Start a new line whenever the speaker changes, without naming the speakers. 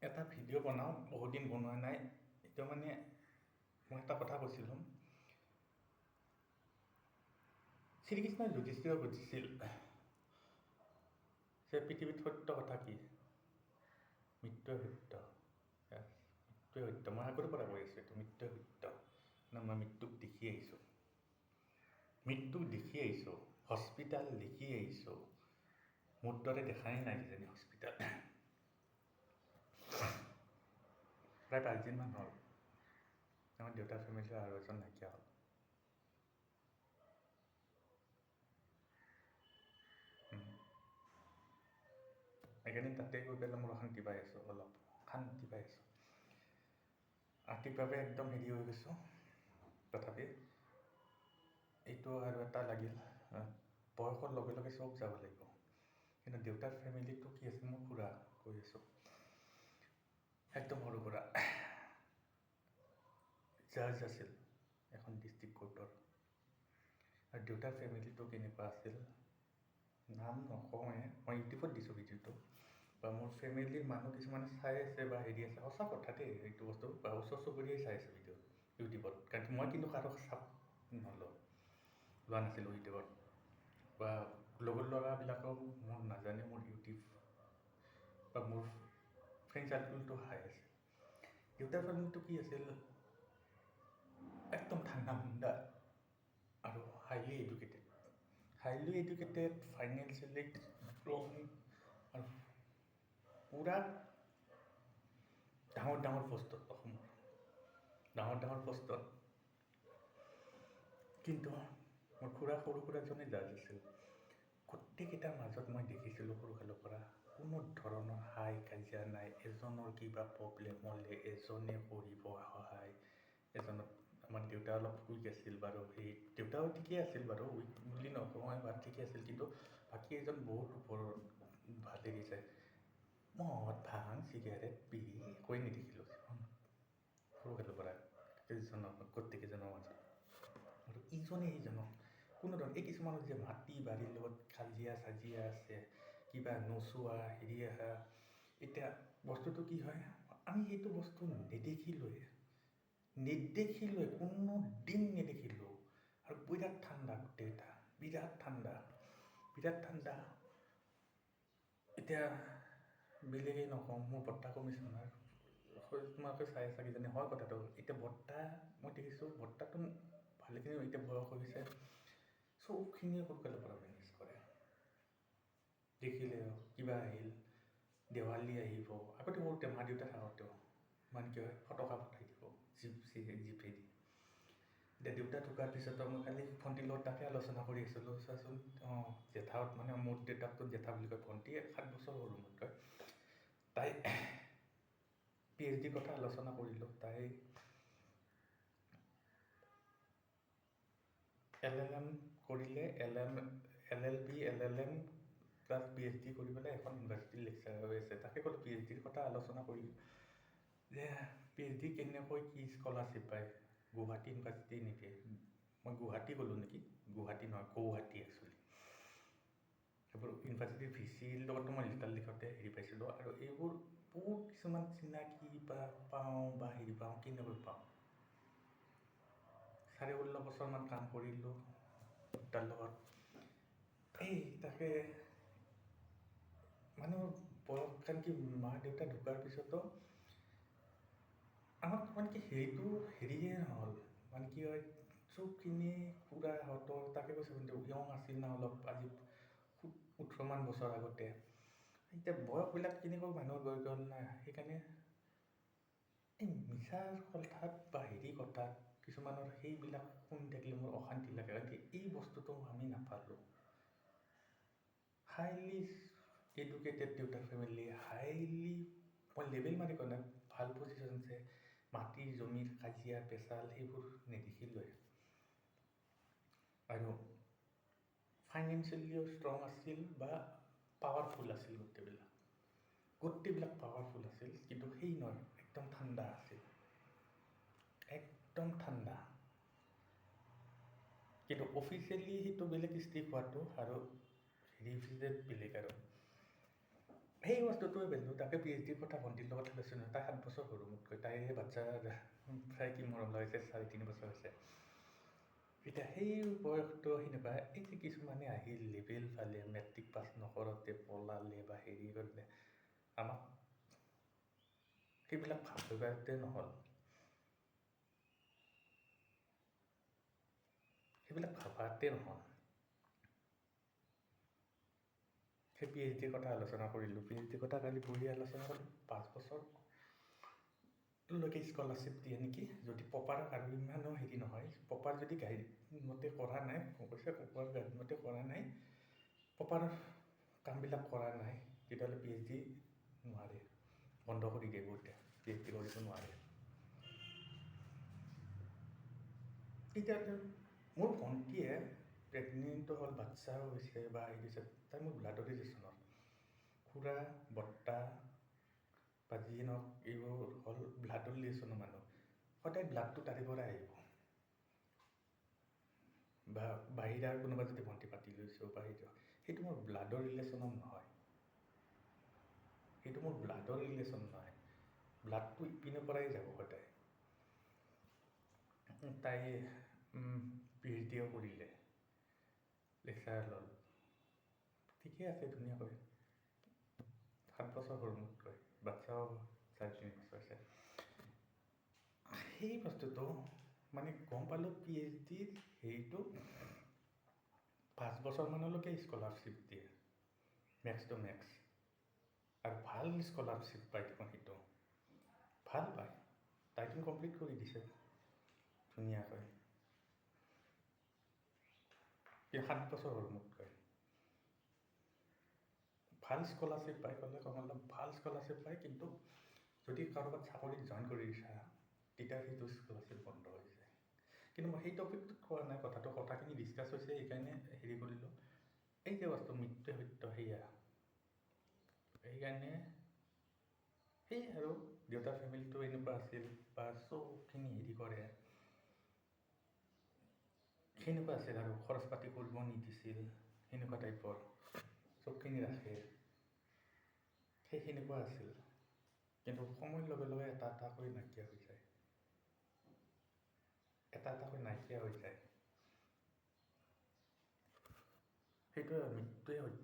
এটা ভিডিঅ' বনাওঁ, বহুত দিন বনোৱা নাই। এতিয়া মানে মই এটা কথা কৈছিলোঁ, শ্ৰীকৃষ্ণই যুধিষ্ঠিৰক সুধিছিল যে পৃথিৱীত সত্য কথা কি? মৃত্যুৱে সত্য। মৃত্যুৱে সত্য। মই আগৰ পৰা কৈ আছোঁ এইটো মৃত্যুৱে সত্য। মই মৃত্যুক দেখি আহিছোঁ, হস্পিটেল দেখি আহিছোঁ। মোৰ দৰে দেখাই নাই কিজানি হস্পিটেল। প্ৰায় 5 দিনমান হ'ল আমাৰ দেউতাৰ ফেমিলিৰ আৰু এজন নাইকিয়া হ'ল। সেইকাৰণে তাতে গৈ পেলাই মোৰ শান্তি পাই আছোঁ, অলপ শান্তি পাই আছোঁ। আৰ্থিকভাৱে একদম হেৰি হৈ গৈছোঁ। তথাপি এইটো আৰু এটা লাগিল, বয়সৰ লগে লগে চব যাব লাগিব। কিন্তু দেউতাৰ ফেমিলিটো কি আছিল, মোৰ খুৰা কৈ আছোঁ, একদম সৰু খুৰা জাজ আছিল এখন ডিষ্ট্ৰিক্ট কোৰ্টৰ। আৰু দেউতাৰ ফেমিলিটো কেনেকুৱা আছিল, নাম নকওঁৱে, মই ইউটিউবত দিছোঁ ভিডিঅ'টো, বা মোৰ ফেমিলিৰ মানুহ কিছুমানে চাই আছে বা হেৰি আছে, সঁচা কথা দেই এইটো বস্তু, বা ওচৰ চুবুৰীয়াই চাই আছে ভিডিঅ' ইউটিউবত। কাৰণ মই কিন্তু কাৰো চাপ লোৱা নাছিলোঁ ইউটিউবত, বা লগৰ ল'ৰাবিলাকেও মোৰ নাজানে মোৰ ইউটিউব, বা মোৰ ফ্ৰেণ্ড চাৰ্কুলটো হাই আছে। দেউতাৰ ফেমিলিটো কি আছিল, একদম ঠাণ্ডা আৰু হাইলি এডুকেটেড, ফাইনেন্সিয়েলি ষ্ট্ৰং, আৰু পূৰা ডাঙৰ পষ্টত, অসমৰ ডাঙৰ পষ্টত। কিন্তু মোৰ সৰু খুৰাজনে জাজ আছিল। গোটেইকেইটাৰ মাজত মই দেখিছিলোঁ সৰুকালৰ পৰা কোনো ধৰণৰ হাই কাজিয়া নাই। এজনৰ কিবা প্ৰব্লেম হ'লে এজনে কৰিব সহায়। আমাৰ দেউতা অলপ উইক আছিল বাৰু, সেই দেউতাও ঠিকেই আছিল বাৰু, উইক বুলি নকওঁ বাৰু, ঠিকেই আছিল। কিন্তু বাকী এজন বহুত ওপৰৰ ভাল হেৰি যায়, মদ ভাং চিগাৰেট বিড়ি একোৱে নেদেখিলোঁ সৰুকালৰ পৰা গোটেইকেইজনৰ মাজত। আৰু ইজনে সিজনক কোনো ধৰণৰ, এই কিছুমানৰ যে মাটি বাৰীৰ লগত কাজিয়া চাজিয়া আছে, কিবা নোচোৱা হেৰি আহা, এতিয়া বস্তুটো কি হয়, আমি সেইটো বস্তু নেদেখিলোৱে কোনো দিন নেদেখিলোঁ। আৰু বিৰাট ঠাণ্ডা গোটেইকেইটা, বিৰাট ঠাণ্ডা। এতিয়া বেলেগেই নকওঁ, মোৰ বৰ্তা কমিশ্যনাৰ, তোমালোকে চাই আছা কিজানি, হয় কথাটো। এতিয়া বৰ্তা মই দেখিছোঁ, বৰ্তাটো ভালেখিনি এতিয়া বয়স হৈ গৈছে, চবখিনিয়ে সৰুকালৰ পৰা মেনেজ কৰে। দেখিলে কিবা আহিল, দেৱালী আহিব, আগতে সৰুতে মা দেউতা থাকোঁতেও মানে কি হয়, ফটকা পঠাই দিব জিপেদি। এতিয়া দেউতা ঢুকাৰ পিছতো মই কালি ভণ্টিৰ লগত তাকে আলোচনা কৰি আছিলোঁ, চোৱাচোন, জেঠাহঁত মানে মোৰ দেউতাকটো জেঠা বুলি কয়, ভণ্টি 7 বছৰ সৰু মোতকৈ। তাই PhD কথা আলোচনা কৰিলোঁ। তাই LLM কৰিলে, LLB LLM প্লাছ PhD কৰি পেলাই এখন ইউনিভাৰ্চিটিৰ লেকচাৰাৰ হৈ আছে। তাকে ক'লোঁ PhDৰ কথা আলোচনা কৰিলোঁ যে PhD কেনেকৈ কি স্কলাৰশ্বিপ পায়, গুৱাহাটী ইউনিভাৰ্চিটি নেকি, মই গুৱাহাটী ক'লোঁ নেকি, গুৱাহাটী নহয় গৌহাটী একচুৱেলি। সেইবোৰ ইউনিভাৰ্চিটিৰ VCৰ লগতো মই লিখোঁতে হেৰি পাইছিলোঁ। আৰু এইবোৰ বহুত কিছুমান চিনাকি বা পাওঁ বা হেৰি পাওঁ, কেনেকৈ পাওঁ, 16.5 বছৰমান কাম কৰিলোঁ তাৰ লগত। এই তাকে মানুহৰ বয়স, কাৰণ কি মা দেউতা ঢুকাৰ পিছতো আমাক মানে কি হেৰিয়ে নহ'ল, মানে কি হয়, চবখিনি খুৰাহঁতৰ, তাকে কৈছোঁ কিন্তু য়ং আছিল না অলপ, আজি 18মান বছৰ আগতে। এতিয়া বয়সবিলাক কেনেকৈ মানুহৰ গৈ গ'ল না, সেইকাৰণে এই মিছাৰ কথাত বা হেৰি কথাত কিছুমানৰ সেইবিলাক শুনি থাকিলে মোৰ অশান্তি লাগে। কাৰণ এই বস্তুটো আমি নাপালোঁ। হাইলি এডুকেটেড দেউতাৰ ফেমিলি, হাইলি, মই লেবেল মাৰি কোৱা নাই, ভাল পজিশ্যন আছে, মাটিৰ জমিৰ কাজিয়া পেচাল সেইবোৰ নেদেখিলোৱে। আৰু ফাইনেন্সিয়েলিও ষ্ট্ৰং আছিল বা পাৱাৰফুল আছিল, গোটেইবিলাক পাৱাৰফুল আছিল। কিন্তু সেই নহয়, একদম ঠাণ্ডা আছিল, একদম ঠাণ্ডা। কিন্তু অফিচিয়েলি সেইটো বেলেগ ষ্ট্ৰিক হোৱাটো, আৰু হেৰি বেলেগ। আৰু সেই বস্তুটোৱে বেলেগ তাকে PhDৰ কথা ভণ্টিৰ লগত কৈছোঁ নহয়, তাই 7 বছৰ সৰু মোতকৈ, তাইৰ বাচ্ছা প্ৰায় কি মৰম লগাইছে 3.5 বছৰ হৈছে। এতিয়া সেই বয়সটো সেনেকুৱা এই যে কিছুমানে আহি লেভেল পালে মেট্ৰিক পাছ নকৰোঁতে পলালে বা হেৰি কৰিলে, আমাক সেইবিলাক ভাবিবাতে নহ'ল, সেইবিলাক ভাবাতে নহ'ল। সেই PhDৰ কথা আলোচনা কৰিলোঁ, PhDৰ কথা কালি বহি আলোচনা কৰিলোঁ, 5 বছৰলৈকে স্কলাৰশ্বিপ দিয়ে নেকি, যদি প্ৰপাৰ আৰু ইমানো হেৰি নহয়, প্ৰপাৰ যদি গাইড মতে কৰা নাই, কৈছে প্ৰপাৰ গাইড মতে কৰা নাই, প্ৰপাৰ কামবিলাক কৰা নাই, তেতিয়াহ'লে PhD নোৱাৰে, বন্ধ কৰি দিয়ে বহুতে, PhD কৰিব নোৱাৰে। তেতিয়াহ'লে মোৰ ভণ্টিয়ে প্ৰেগনেণ্টটো হ'ল, বাচ্চাও হৈছে বা হেৰি হৈছে, তাই মোৰ ব্লাড ৰিলেশ্যনৰ খুৰা বৰ্তা বা যিয়ে নহওক এইবোৰ হ'ল ব্লাড ৰিলেশ্যনৰ মানুহ, সদায় ব্লাডটো তাৰে পৰা আহিব। বা বাহিৰাৰ কোনোবা যদি ভণ্টি পাতি লৈছোঁ বা সেইটো মোৰ ব্লাডৰ ৰিলেশ্যনৰ নহয়, সেইটো মোৰ ব্লাডৰ ৰিলেশ্যন নহয়, ব্লাডটো ইপিনৰ পৰাই যাব সদায়। তাই PhDও কৰিলে, লেকচাৰ ল'ল, ঠিকে আছে ধুনীয়াকৈ, 7 বছৰ সৰু মোতকৈ, বাচ্চাও 3.5 বছৰ হৈছে। সেই বস্তুটো মানে গম পালোঁ PhDৰ হেৰিটো 5 বছৰমানলৈকে স্কলাৰশ্বিপ দিয়ে, মেক্স টু মেক্স, আৰু ভাল স্কলাৰশ্বিপ পায় দেখোন, সেইটো ভাল পায়, তাইটো কমপ্লিট কৰি দিছে ধুনীয়াকৈ, 7 বছৰ হ'ল মোতকৈ। ভাল স্কলাৰশ্বিপ পায়, ক'লে অলপ ভাল স্কলাৰশ্বিপ পায়, কিন্তু যদি কাৰোবাক চাকৰিত জইন কৰি দিছা তেতিয়া সেইটো স্কলাৰশ্বিপ বন্ধ হৈ যায়। কিন্তু মই সেই টপিকটোত কোৱা নাই, কথাখিনি ডিছকাছ হৈছে, সেইকাৰণে হেৰি কৰিলোঁ, এই যে বস্তু মৃত্যু সত্য সেয়া, সেইকাৰণে সেই আৰু দেউতাৰ ফেমিলিটো এনেকুৱা আছিল বা চবখিনি হেৰি কৰে, সেনেকুৱা আছিল আৰু খৰচ পাতি কৰিব নিদিছিল, সেনেকুৱা টাইপৰ চবখিনি ৰাখে, সেই সেনেকুৱা আছিল। কিন্তু সময়ৰ লগে লগে এটা এটাকৈ নাইকিয়া হৈ যায়, এটা এটাকৈ নাইকিয়া হৈ যায়, সেইটোৱে মৃত্যুৱে সত্য।